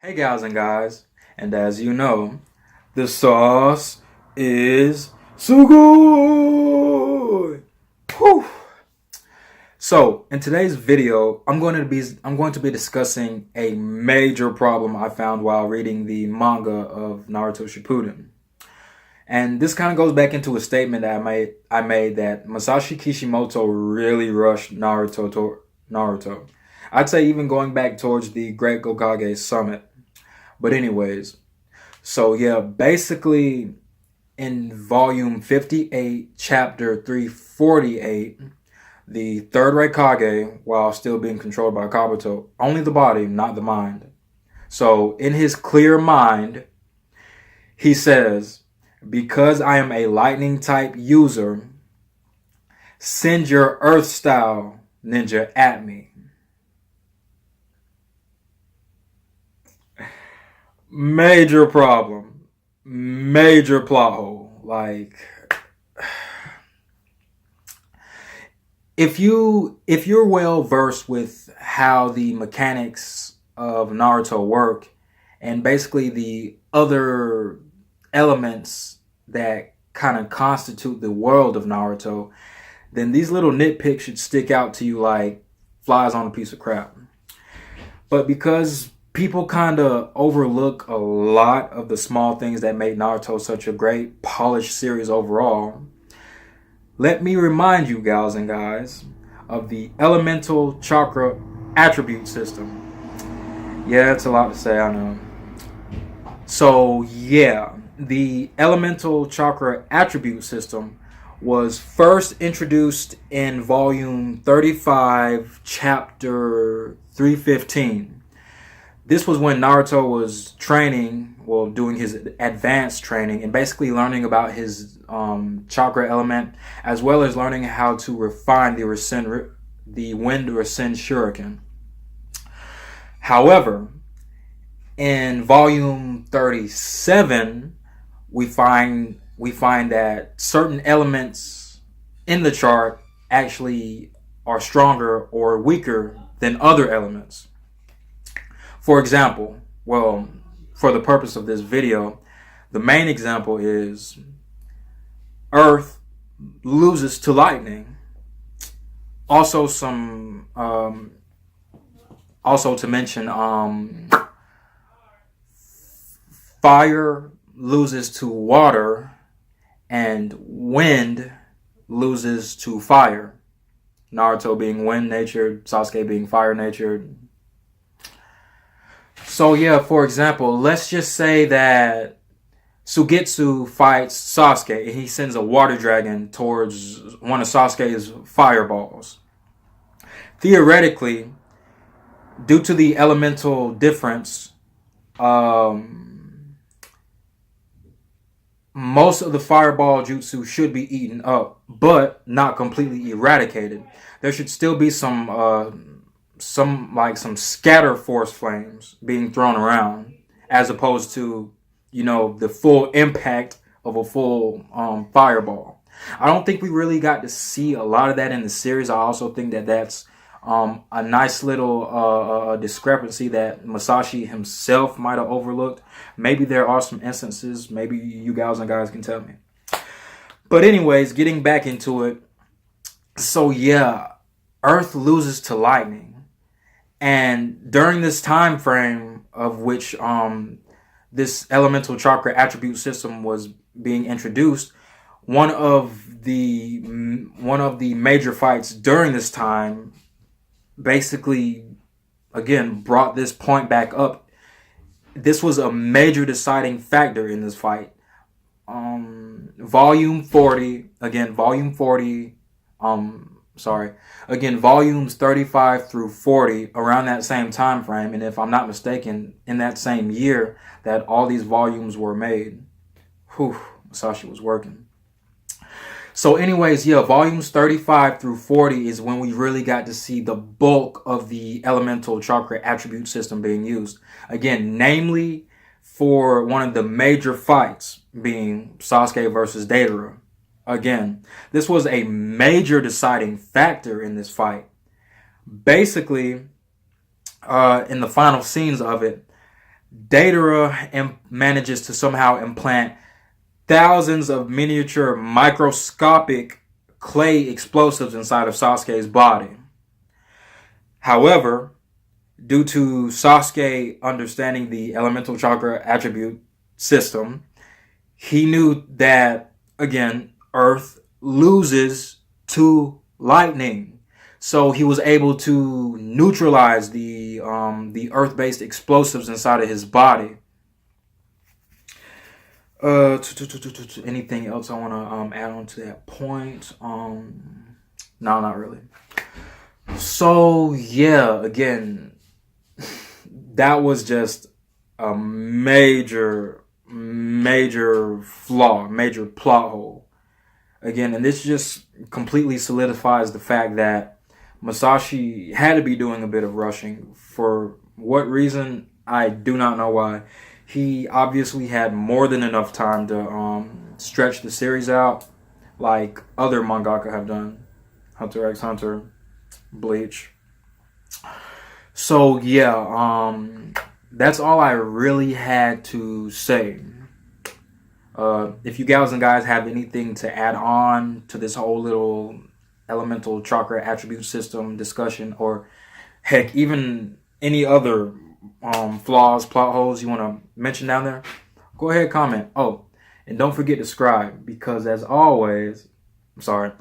Hey gals and guys, and as you know, the sauce is so good. Whew. So, in today's video, I'm going to be discussing a major problem I found while reading the manga of Naruto Shippuden. And this kind of goes back into a statement that I made that Masashi Kishimoto really rushed Naruto. I'd say even going back towards the Great Raikage summit. But anyways, so yeah, basically in volume 58, chapter 348, the third Raikage, while still being controlled by Kabuto, only the body, not the mind. So in his clear mind, he says, because I am a lightning type user, send your earth style ninja at me. Major problem. Major plot hole. Like, if you're well versed with how the mechanics of Naruto work and basically the other elements that kind of constitute the world of Naruto, then these little nitpicks should stick out to you like flies on a piece of crap. But because people kind of overlook a lot of the small things that make Naruto such a great polished series overall, let me remind you, gals and guys, of the elemental chakra attribute system. Yeah, it's a lot to say, I know. So, yeah, the elemental chakra attribute system was first introduced in volume 35, chapter 315. This was when Naruto was training, well, doing his advanced training and basically learning about his chakra element, as well as learning how to refine the wind Rasen shuriken. However, in volume 37, we find that certain elements in the chart actually are stronger or weaker than other elements. For example, well, for the purpose of this video, the main example is Earth loses to lightning. Also, also to mention, fire loses to water, and wind loses to fire. Naruto being wind natured, Sasuke being fire natured. So yeah, for example, let's just say that Sugetsu fights Sasuke and he sends a water dragon towards one of Sasuke's fireballs. Theoretically, due to the elemental difference, most of the fireball jutsu should be eaten up, but not completely eradicated. There should still be some scatter force flames being thrown around, as opposed to the full impact of a full fireball. I don't think we really got to see a lot of that in the series. I also think that that's a nice little discrepancy that Masashi himself might have overlooked. Maybe there are some instances. Maybe you guys can tell me. But anyways, getting back into it. So yeah, Earth loses to lightning. And during this time frame of which this elemental chakra attribute system was being introduced, one of the major fights during this time basically again brought this point back up. This was a major deciding factor in this fight. Volume 40, volumes 35 through 40, around that same time frame, and if I'm not mistaken, in that same year that all these volumes were made. Whew, Masashi was working. So anyways, yeah, volumes 35 through 40 is when we really got to see the bulk of the elemental chakra attribute system being used. Again, namely for one of the major fights being Sasuke versus Deidara. Again, this was a major deciding factor in this fight. Basically, in the final scenes of it, Deidara manages to somehow implant thousands of miniature microscopic clay explosives inside of Sasuke's body. However, due to Sasuke understanding the elemental chakra attribute system, he knew that, again, Earth loses to lightning. So he was able to neutralize the Earth-based explosives inside of his body. Anything else I want to add on to that point? No, not really. So yeah, again, that was just a major flaw, major plot hole. Again, and this just completely solidifies the fact that Masashi had to be doing a bit of rushing. For what reason, I do not know why. He obviously had more than enough time to stretch the series out like other mangaka have done. Hunter x Hunter, Bleach. So yeah, that's all I really had to say. If you gals and guys have anything to add on to this whole little elemental chakra attribute system discussion, or heck, even any other flaws, plot holes you want to mention down there, go ahead, comment. Oh, and don't forget to subscribe, because as always, I'm sorry.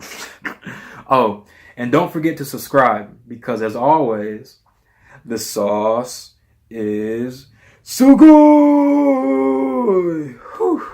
Oh, and don't forget to subscribe, because as always, the sauce is so good. Whew.